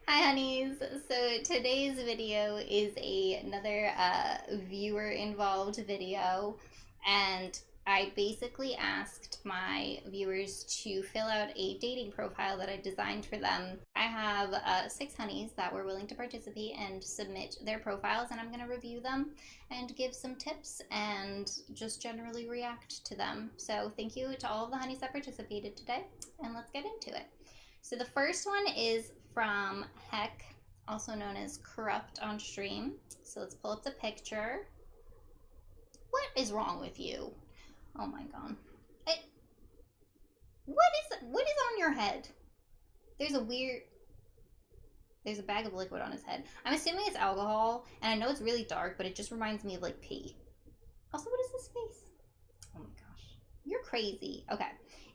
Hi honeys. So today's video is another viewer involved video, and I basically asked my viewers to fill out a dating profile that I designed for them. I have 6 honeys that were willing to participate and submit their profiles, and I'm going to review them and give some tips and just generally react to them. So thank you to all of the honeys that participated today, and let's get into it. So the first one is from Heck, also known as Corrupt on Stream. So let's pull up the picture. What is wrong with you? Oh my god. It, what is on your head? There's a weird there's a bag of liquid on his head. I'm assuming it's alcohol, and I know it's really dark, but it just reminds me of like pee. Also, what is this face? Oh my gosh. You're crazy. Okay.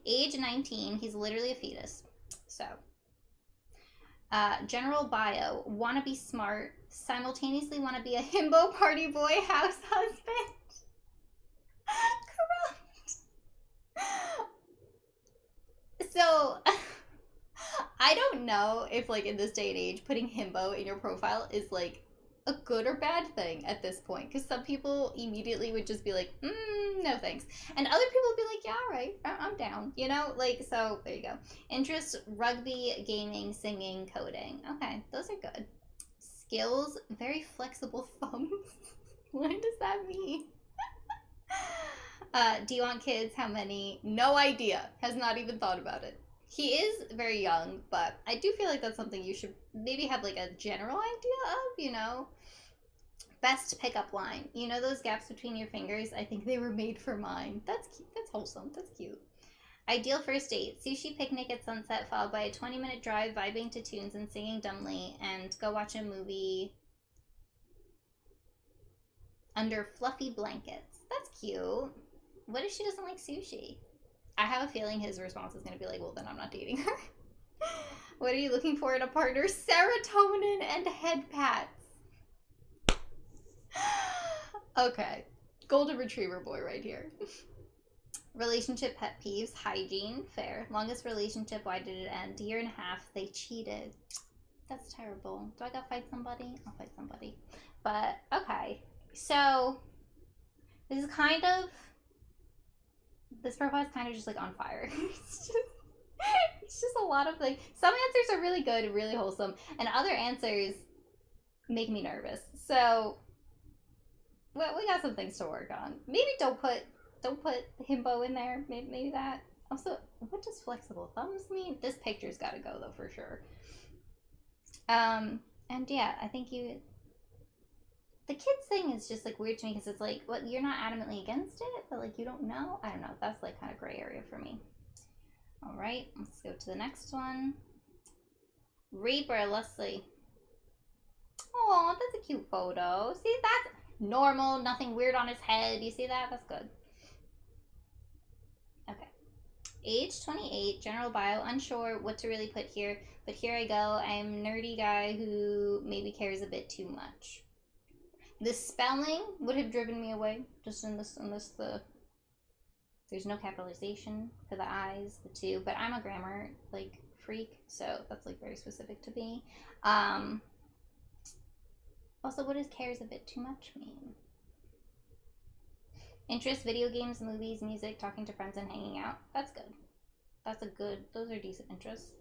Age 19. He's literally a fetus. So general bio, wanna be smart, simultaneously wanna be a himbo party boy house husband. Corrupt. So, I don't know if, like, in this day and age, putting himbo in your profile is, like, a good or bad thing at this point. Because some people immediately would just be like, no thanks. And other people would be like, yeah, all right, I'm down. You know? Like, so there you go. Interests, rugby, gaming, singing, coding. Okay, those are good. Skills, very flexible thumbs. What does that mean? Do you want kids? How many? No idea. Has not even thought about it. He is very young, but I do feel like that's something you should maybe have like a general idea of, you know? Best pickup line. You know those gaps between your fingers? I think they were made for mine. That's cute. That's wholesome. That's cute. Ideal first date. Sushi picnic at sunset followed by a 20-minute drive vibing to tunes and singing dumbly and go watch a movie under fluffy blankets. That's cute. What if she doesn't like sushi? I have a feeling his response is going to be like, well, then I'm not dating her. What are you looking for in a partner? Serotonin and head pats. Okay. Golden Retriever boy right here. Relationship pet peeves. Hygiene. Fair. Longest relationship. Why did it end? Year and a half. They cheated. That's terrible. Do I gotta fight somebody? I'll fight somebody. But, okay. So, this is kind of... This profile is kind of just like on fire. It's just a lot of like, some answers are really good, really wholesome, and other answers make me nervous. So we got some things to work on. Maybe don't put himbo in there. Maybe that. Also, what does flexible thumbs mean? This picture's got to go though for sure. And yeah, I think the kids thing is just like weird to me because it's like, what, you're not adamantly against it, but like you don't know. I don't know. That's like kind of gray area for me. All right, let's go to the next one. Reaper Leslie. Oh, that's a cute photo. See, that's normal, nothing weird on his head. You see that? That's good. Okay. Age 28, general bio, unsure what to really put here, but here I go. I'm a nerdy guy who maybe cares a bit too much. The spelling would have driven me away, just in this, there's no capitalization for the I's, the two, but I'm a grammar, like, freak, so that's, like, very specific to me. Also, what does cares a bit too much mean? Interest, video games, movies, music, talking to friends, and hanging out. That's good. Those are decent interests.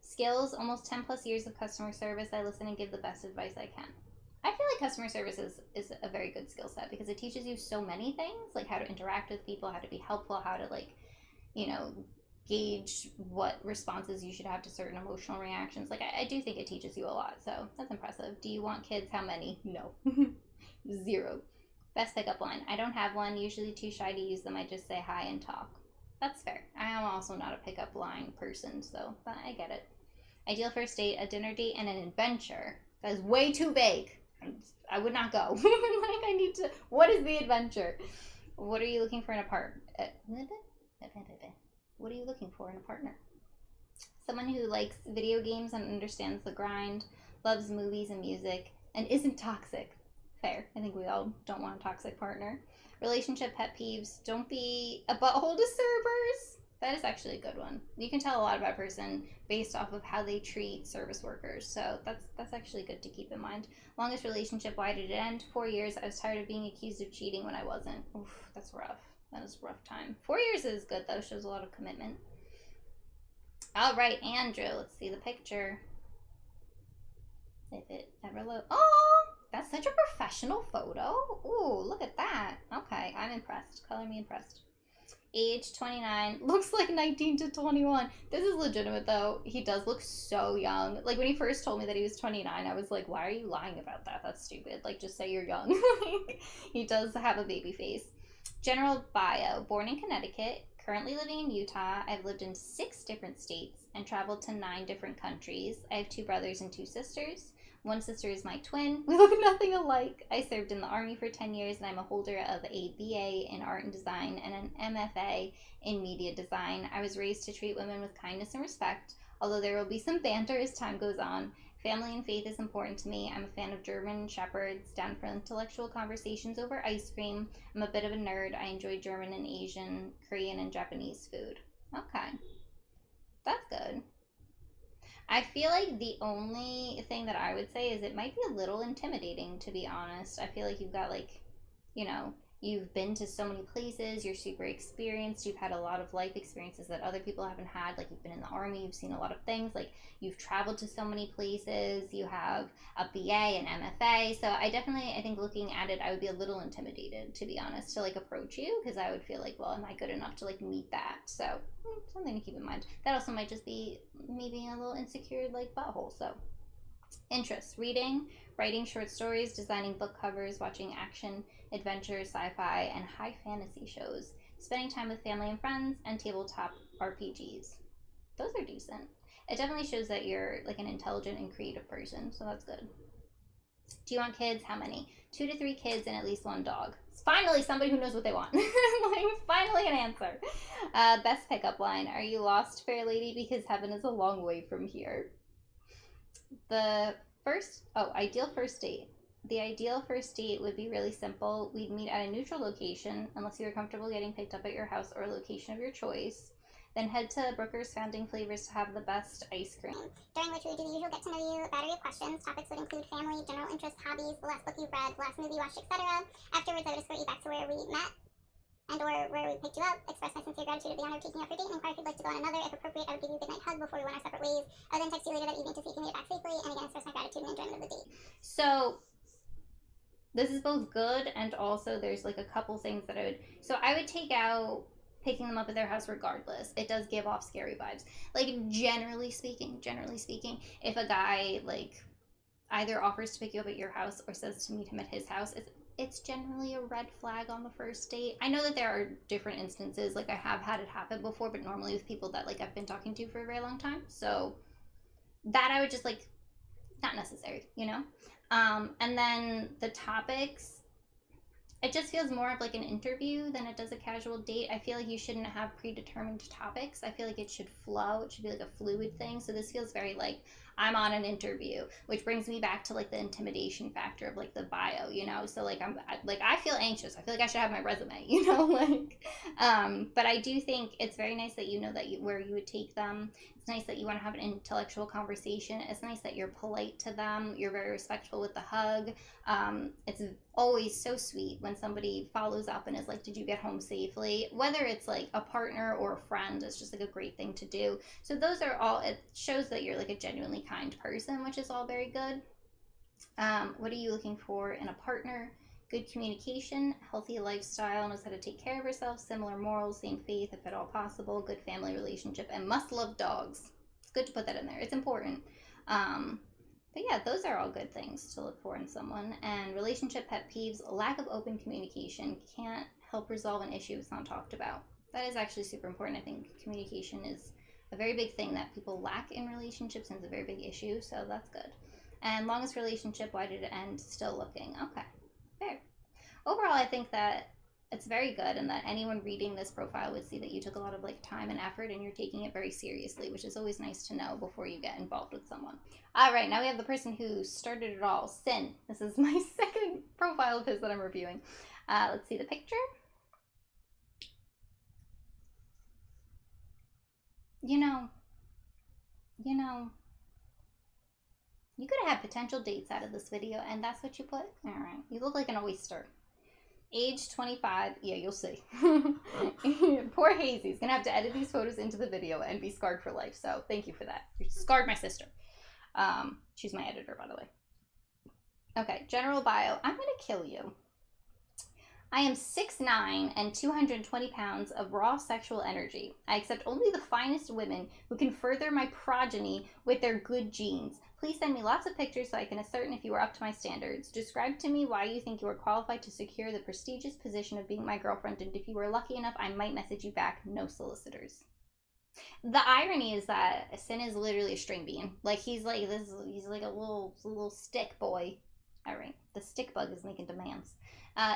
Skills, almost 10 plus years of customer service. I listen and give the best advice I can. I feel like customer service is a very good skill set because it teaches you so many things, like how to interact with people, how to be helpful, how to, like, you know, gauge what responses you should have to certain emotional reactions. Like, I do think it teaches you a lot, so that's impressive. Do you want kids? How many? No. 0. Best pickup line. I don't have one, usually too shy to use them. I just say hi and talk. That's fair. I am also not a pickup line person, so I get it. Ideal first date, a dinner date, and an adventure. That is way too vague. I would not go. Like, I need to. What is the adventure? What are you looking for in a partner? What are you looking for in a partner? Someone who likes video games and understands the grind, loves movies and music, and isn't toxic. Fair. I think we all don't want a toxic partner. Relationship pet peeves. Don't be a butthole to servers. That is actually a good one. You can tell a lot about a person based off of how they treat service workers. So that's actually good to keep in mind. Longest relationship, why did it end? 4 years. I was tired of being accused of cheating when I wasn't. Oof, that's rough. That is a rough time. 4 years is good though. Shows a lot of commitment. All right, Andrew. Let's see the picture. If it ever loads. Oh, that's such a professional photo. Ooh, look at that. Okay, I'm impressed. Color me impressed. Age 29, looks like 19 to 21. This is legitimate though. He does look so young. Like when he first told me that he was 29, I was like, why are you lying about that? That's stupid. Like just say you're young. Like, he does have a baby face. General bio, born in Connecticut, currently living in Utah. I've lived in 6 different states and traveled to 9 different countries. I have 2 brothers and 2 sisters. One sister is my twin. We look nothing alike. I served in the Army for 10 years and I'm a holder of a BA in art and design and an MFA in media design. I was raised to treat women with kindness and respect, although there will be some banter as time goes on. Family and faith is important to me. I'm a fan of German shepherds, down for intellectual conversations over ice cream. I'm a bit of a nerd. I enjoy German and Asian, Korean, and Japanese food. Okay, that's good. I feel like the only thing that I would say is it might be a little intimidating, to be honest. I feel like you've got, like, you know, you've been to so many places, you're super experienced, you've had a lot of life experiences that other people haven't had. Like, you've been in the army, you've seen a lot of things, like, you've traveled to so many places, you have a BA and MFA. So I think looking at it, I would be a little intimidated, to be honest, to like approach you, because I would feel like, well, am I good enough to like meet that? So something to keep in mind. That also might just be me being a little insecure, like butthole. So interests: reading, writing short stories, designing book covers, watching action, adventure, sci-fi, and high fantasy shows, spending time with family and friends, and tabletop RPGs. Those are decent. It definitely shows that you're like an intelligent and creative person, so that's good. Do you want kids? How many? 2 to 3 kids and at least 1 dog. It's finally somebody who knows what they want. Like, finally an answer. Best pickup line: are you lost, fair lady? Because heaven is a long way from here. Ideal first date. The ideal first date would be really simple. We'd meet at a neutral location, unless you were comfortable getting picked up at your house or a location of your choice. Then head to Brooker's Founding Flavors to have the best ice cream. During which we would do the usual get to know you battery of questions. Topics would include family, general interests, hobbies, the last book you've read, the last movie you watched, etc. Afterwards, I would escort you back to where we met and or where we picked you up, express my sincere gratitude of the honor of taking you out for a date, and inquire if you'd like to go on another. If appropriate, I would give you a goodnight hug before we went our separate ways. I would then text you later that evening to see if you made it back safely, and again express my gratitude and enjoyment of the date. So this is both good, and also there's like a couple things that I would take out picking them up at their house regardless. It does give off scary vibes. Like generally speaking, if a guy like either offers to pick you up at your house or says to meet him at his house, it's generally a red flag on the first date. I know that there are different instances, like I have had it happen before, but normally with people that like I've been talking to for a very long time. So that I would just like, not necessary, you know? And then the topics, it just feels more of like an interview than it does a casual date. I feel like you shouldn't have predetermined topics. I feel like it should flow. It should be like a fluid thing. So this feels very like I'm on an interview, which brings me back to like the intimidation factor of like the bio, you know? So like I feel anxious. I feel like I should have my resume, you know, like but I do think it's very nice that you know that where you would take them. It's nice that you want to have an intellectual conversation. It's nice that you're polite to them. You're very respectful with the hug. It's always so sweet when somebody follows up and is like, did you get home safely? Whether it's like a partner or a friend, it's just like a great thing to do. So those are all, it shows that you're like a genuinely kind person, which is all very good. What are you looking for in a partner? Good communication, healthy lifestyle, knows how to take care of herself, similar morals, same faith if at all possible, good family relationship, and must love dogs. It's good to put that in there. It's important. But yeah, those are all good things to look for in someone. And relationship pet peeves: lack of open communication. Can't help resolve an issue it's not talked about. That is actually super important. I think communication is a very big thing that people lack in relationships, and it's a very big issue, so that's good. And longest relationship, why did it end? Still looking. Okay, fair. Overall, I think that it's very good, and that anyone reading this profile would see that you took a lot of like time and effort and you're taking it very seriously, which is always nice to know before you get involved with someone. All right, now we have the person who started it all, Sin. This is my second profile of his that I'm reviewing. Let's see the picture. You know, you know, you could have had potential dates out of this video, and that's what you put? Alright. You look like an oyster. Age 25. Yeah, you'll see. Poor Hazy's gonna have to edit these photos into the video and be scarred for life. So thank you for that. You scarred my sister. She's my editor, by the way. Okay, general bio. I'm gonna kill you. I am 6'9" and 220 pounds of raw sexual energy. I accept only the finest women who can further my progeny with their good genes. Please send me lots of pictures so I can ascertain if you are up to my standards. Describe to me why you think you are qualified to secure the prestigious position of being my girlfriend, and if you are lucky enough, I might message you back. No solicitors. The irony is that Sin is literally a string bean. Like he's like this. He's like a little stick boy. All right, the stick bug is making demands.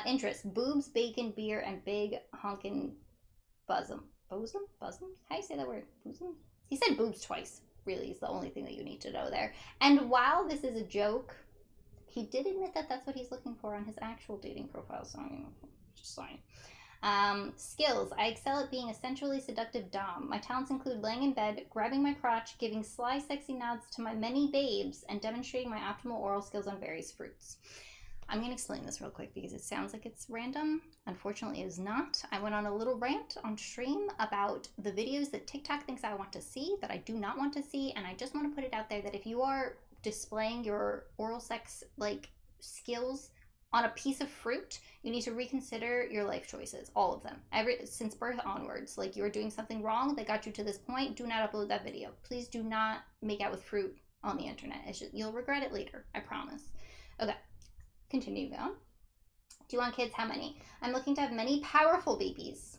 Interest: boobs, bacon, beer, and big honkin' bosom. Bosom? Bosom? How do you say that word? Bosom? He said boobs twice. Really, is the only thing that you need to know there. And while this is a joke, he did admit that that's what he's looking for on his actual dating profile. So I'm just saying. Skills. I excel at being a sensually seductive dom. My talents include laying in bed, grabbing my crotch, giving sly, sexy nods to my many babes, and demonstrating my optimal oral skills on various fruits. I'm going to explain this real quick because it sounds like it's random. Unfortunately, it is not. I went on a little rant on stream about the videos that TikTok thinks I want to see that I do not want to see, and I just want to put it out there that if you are displaying your oral sex like skills on a piece of fruit, you need to reconsider your life choices, all of them. Since birth onwards, like you are doing something wrong that got you to this point, do not upload that video. Please do not make out with fruit on the internet. You'll regret it later, I promise. Okay. Continue on. Do you want kids? How many? I'm looking to have many powerful babies.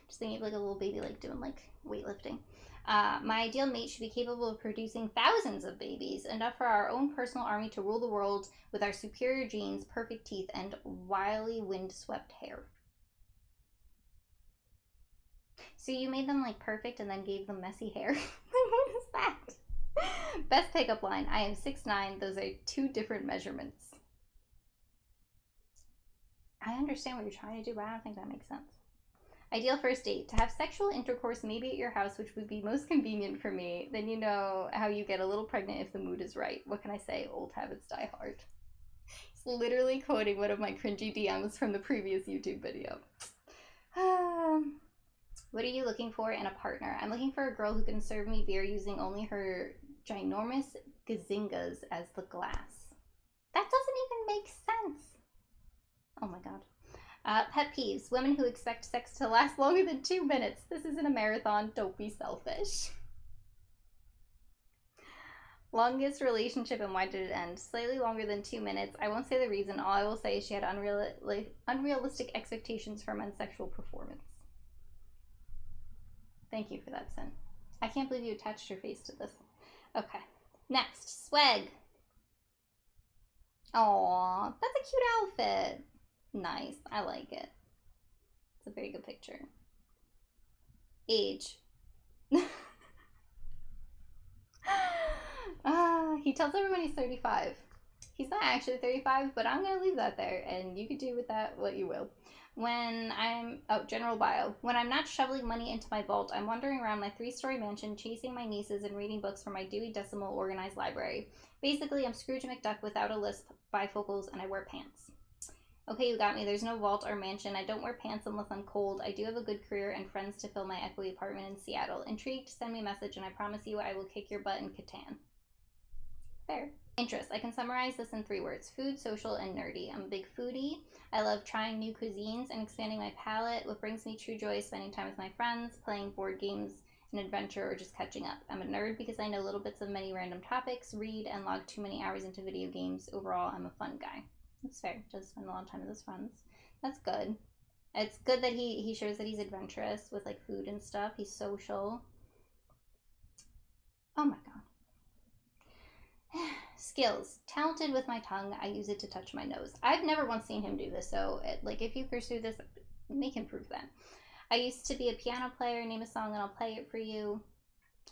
Just thinking of like a little baby like doing like weightlifting. My ideal mate should be capable of producing thousands of babies, enough for our own personal army to rule the world with our superior genes, perfect teeth, and wily windswept hair. So you made them like perfect and then gave them messy hair? What is that? Best pickup line. I am 6'9". Those are two different measurements. I understand what you're trying to do, but I don't think that makes sense. Ideal first date. To have sexual intercourse maybe at your house, which would be most convenient for me. Then you know how you get a little pregnant if the mood is right. What can I say? Old habits die hard. It's literally quoting one of my cringy DMs from the previous YouTube video. What are you looking for in a partner? I'm looking for a girl who can serve me beer using only her ginormous gazingas as the glass. That doesn't even make sense. Oh my god. Pet peeves. Women who expect sex to last longer than 2 minutes. This isn't a marathon. Don't be selfish. Longest relationship and why did it end? Slightly longer than 2 minutes. I won't say the reason. All I will say is she had unrealistic expectations for men's sexual performance. Thank you for that, Sin. I can't believe you attached your face to this. Okay. Next. Swag. Aww. That's a cute outfit. Nice. I like it. It's a very good picture. Age. He tells everyone he's 35. He's not actually 35, but I'm going to leave that there, and you can do with that what you will. When I'm... Oh, general bio. When I'm not shoveling money into my vault, I'm wandering around my 3-story mansion, chasing my nieces and reading books from my Dewey Decimal organized library. Basically, I'm Scrooge McDuck without a lisp, bifocals, and I wear pants. Okay, you got me. There's no vault or mansion. I don't wear pants unless I'm cold. I do have a good career and friends to fill my equity apartment in Seattle. Intrigued? Send me a message and I promise you I will kick your butt in Catan. Fair. Interest. I can summarize this in 3 words. Food, social, and nerdy. I'm a big foodie. I love trying new cuisines and expanding my palate. What brings me true joy is spending time with my friends, playing board games, an adventure, or just catching up. I'm a nerd because I know little bits of many random topics, read, and log too many hours into video games. Overall, I'm a fun guy. That's fair. Does spend a lot of time with his friends. That's good. It's good that he shows that he's adventurous with like food and stuff. He's social. Oh my god. Skills. Talented with my tongue. I use it to touch my nose. I've never once seen him do this, so like if you pursue this, make him prove that. I used to be a piano player. Name a song and I'll play it for you.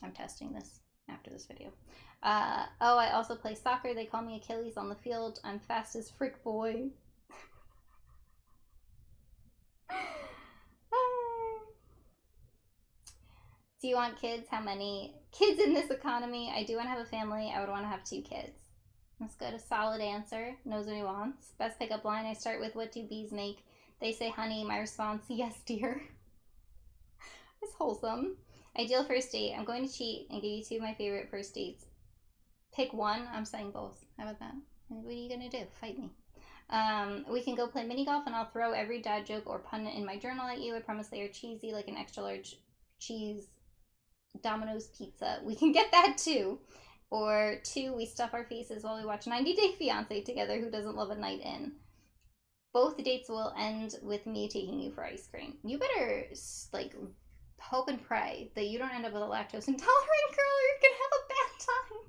I'm testing this after this video. Oh, I also play soccer. They call me Achilles on the field. I'm fast as frick boy. Do you want kids? How many? Kids in this economy? I do want to have a family. I would want to have 2 kids. That's good. A solid answer. Knows what he wants. Best pickup line. I start with, what do bees make? They say honey. My response, yes, dear. It's wholesome. Ideal first date. I'm going to cheat and give you 2 of my favorite first dates. Pick one. I'm saying both. How about that? What are you going to do? Fight me. We can go play mini golf and I'll throw every dad joke or pun in my journal at you. I promise they are cheesy, like an extra large cheese Domino's pizza. We can get that too. Or 2, we stuff our faces while we watch 90 Day Fiance together. Who doesn't love a night in? Both dates will end with me taking you for ice cream. You better, like, hope and pray that you don't end up with a lactose intolerant girl or you're gonna have a bad time.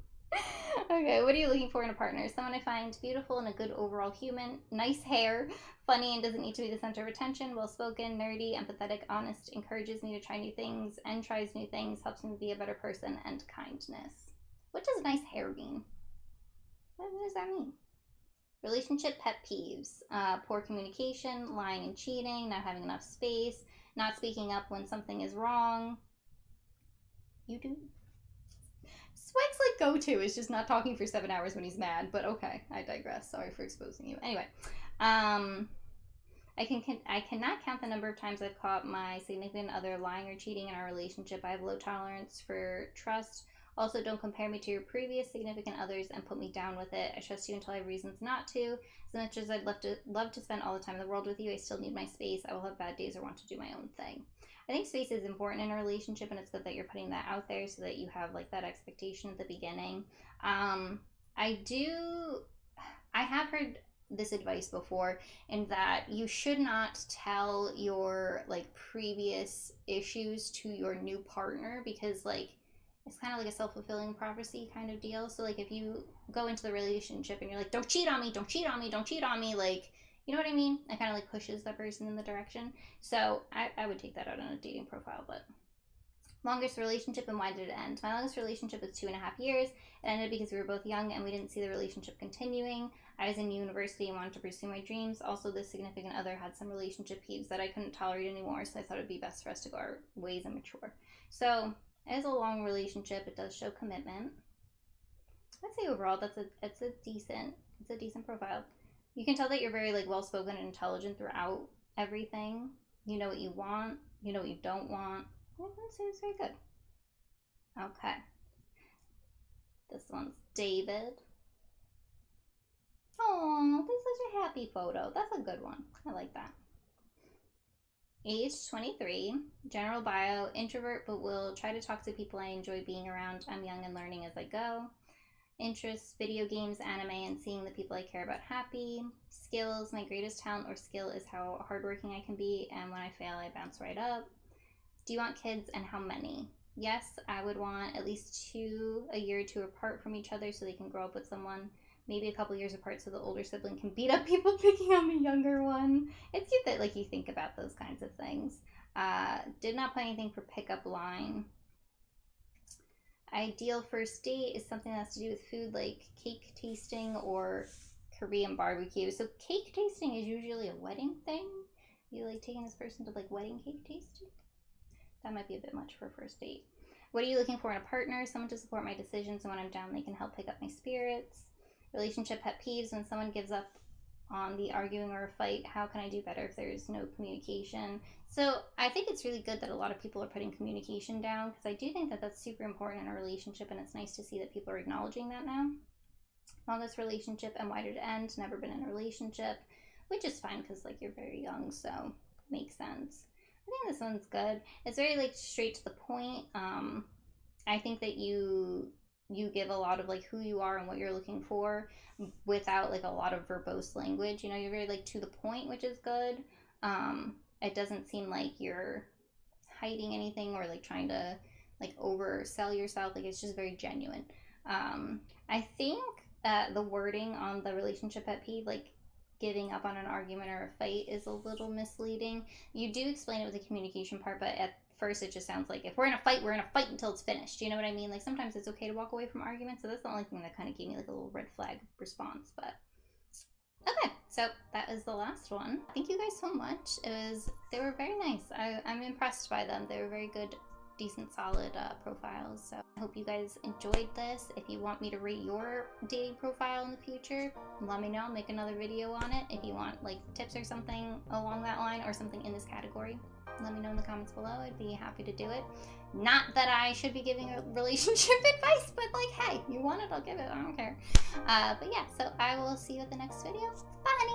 Okay, what are you looking for in a partner? Someone I find beautiful and a good overall human, nice hair, funny and doesn't need to be the center of attention, well-spoken, nerdy, empathetic, honest, encourages me to try new things and tries new things, helps me be a better person, and kindness. What does nice hair mean? What does that mean? Relationship pet peeves. Poor communication, lying and cheating, not having enough space, not speaking up when something is wrong. You do? Swag's like go-to is just not talking for 7 hours when he's mad, but okay, I digress. Sorry for exposing you. Anyway, I cannot count the number of times I've caught my significant other lying or cheating in our relationship. I have low tolerance for trust. Also, don't compare me to your previous significant others and put me down with it. I trust you until I have reasons not to. As much as I'd love to spend all the time in the world with you, I still need my space. I will have bad days or want to do my own thing. I think space is important in a relationship, and it's good that you're putting that out there so that you have like that expectation at the beginning. I have heard this advice before, in that you should not tell your like previous issues to your new partner, because like it's kind of like a self-fulfilling prophecy kind of deal. So like if you go into the relationship and you're like, don't cheat on me, don't cheat on me, don't cheat on me, like, you know what I mean? It kind of like pushes that person in the direction. So I would take that out on a dating profile. But longest relationship and why did it end? My longest relationship was 2.5 years. It ended because we were both young and we didn't see the relationship continuing. I was in university and wanted to pursue my dreams. Also, this significant other had some relationship peeves that I couldn't tolerate anymore, so I thought it'd be best for us to go our ways and mature. So it is a long relationship. It does show commitment. I'd say overall it's a decent profile. You can tell that you're very like well-spoken and intelligent throughout everything. You know what you want. You know what you don't want. I would say it's very good. Okay. This one's David. Oh, this is such a happy photo. That's a good one. I like that. Age 23. General bio. Introvert, but will try to talk to people I enjoy being around. I'm young and learning as I go. Interests, video games, anime, and seeing the people I care about happy. Skills, my greatest talent or skill is how hardworking I can be, and when I fail, I bounce right up. Do you want kids and how many? Yes, I would want at least 2 a year or 2 apart from each other so they can grow up with someone. Maybe a couple years apart so the older sibling can beat up people picking on the younger one. It's cute that like you think about those kinds of things. Did not put anything for pickup line. Ideal first date is something that has to do with food, like cake tasting or Korean barbecue. So cake tasting is usually a wedding thing. You like taking this person to like wedding cake tasting? That might be a bit much for a first date. What are you looking for in a partner? Someone to support my decisions, and when I'm down, they can help pick up my spirits. Relationship pet peeves: when someone gives up on the arguing or a fight. How can I do better if there's no communication? So I think it's really good that a lot of people are putting communication down, because I do think that that's super important in a relationship, and it's nice to see that people are acknowledging that now. Longest relationship and why did it end? Never been in a relationship, which is fine because like you're very young, so makes sense. I think this one's good. It's very like straight to the point. I think that you give a lot of like who you are and what you're looking for without like a lot of verbose language. You know, you're very like to the point, which is good. It doesn't seem like you're hiding anything or like trying to like oversell yourself. Like it's just very genuine. I think the wording on the relationship pet peeve, like giving up on an argument or a fight, is a little misleading. You do explain it with the communication part, but at first it just sounds like if we're in a fight, we're in a fight until it's finished. You know what I mean? Like sometimes it's okay to walk away from arguments, so that's the only thing that kind of gave me like a little red flag response. But okay, so that is the last one. Thank you guys so much. They were very nice. I'm impressed by them. They were very good decent solid profiles. So I hope you guys enjoyed this. If you want me to rate your dating profile in the future, let me know. I'll make another video on it. If you want like tips or something along that line, or something in this category, let me know in the comments below. I'd be happy to do it. Not that I should be giving a relationship advice, but like, hey, you want it, I'll give it. I don't care. But yeah, so I will see you at the next video. Bye!